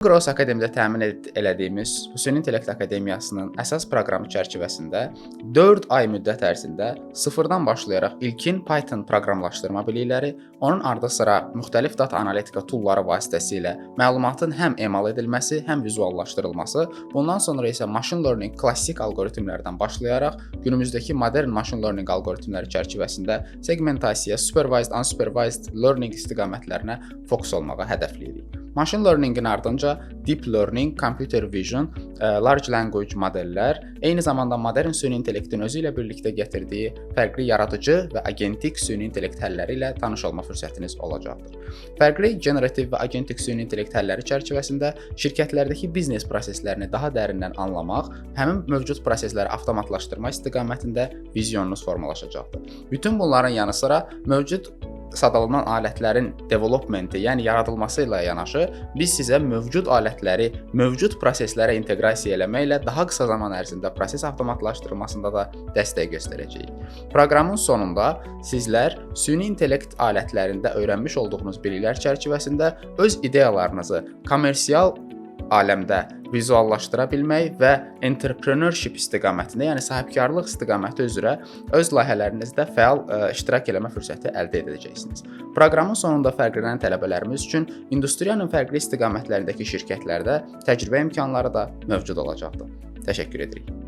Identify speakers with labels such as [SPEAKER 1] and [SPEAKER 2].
[SPEAKER 1] Gross Akademiyada təmin elədiyimiz Süni İntellekt Akademiyasının əsas proqramı çərçivəsində 4 ay müddət ərzində sıfırdan başlayaraq ilkin Python proqramlaşdırma bilikləri, onun ardı sıra müxtəlif data analitika toolları vasitəsilə məlumatın həm emal edilməsi, həm vizuallaşdırılması, bundan sonra isə machine learning klassik alqoritmlərdən başlayaraq günümüzdəki modern machine learning alqoritmləri çərçivəsində segmentasiya, supervised, unsupervised learning istiqamətlərinə fokus olmağa hədəfləyirik. Machine learningin ardınca deep learning, computer vision, large language modellər, eyni zamanda modern süni intellektin özü ilə birlikdə gətirdiyi fərqli yaradıcı və agentik süni intellekt həlləri ilə tanış olma fürsətiniz olacaqdır. Fərqli generativ və agentik süni intellekt həlləri çərçivəsində şirkətlərdəki biznes proseslərini daha dərindən anlamaq, həmin mövcud prosesləri avtomatlaşdırma istiqamətində vizyonunuz formalaşacaqdır. Bütün bunların yanı sıra mövcud sadalanan alətlərin developmenti, yəni yaradılması ilə yanaşı, biz sizə mövcud alətləri mövcud proseslərə inteqrasiya eləməklə daha qısa zaman ərzində proses avtomatlaşdırılmasında da dəstək göstərəcəyik. Proqramın sonunda sizlər süni intellekt alətlərində öyrənmiş olduğunuz biliklər çərçivəsində öz ideyalarınızı kommersial aləmdə vizuallaşdıra bilmək və entrepreneurship istiqamətində, yəni sahibkarlıq istiqaməti üzrə öz layihələrinizdə fəal iştirak eləmə fürsəti əldə edəcəksiniz. Proqramın sonunda fərqlənən tələbələrimiz üçün industriyanın fərqli istiqamətlərindəki şirkətlərdə təcrübə imkanları da mövcud olacaqdır. Təşəkkür edirik.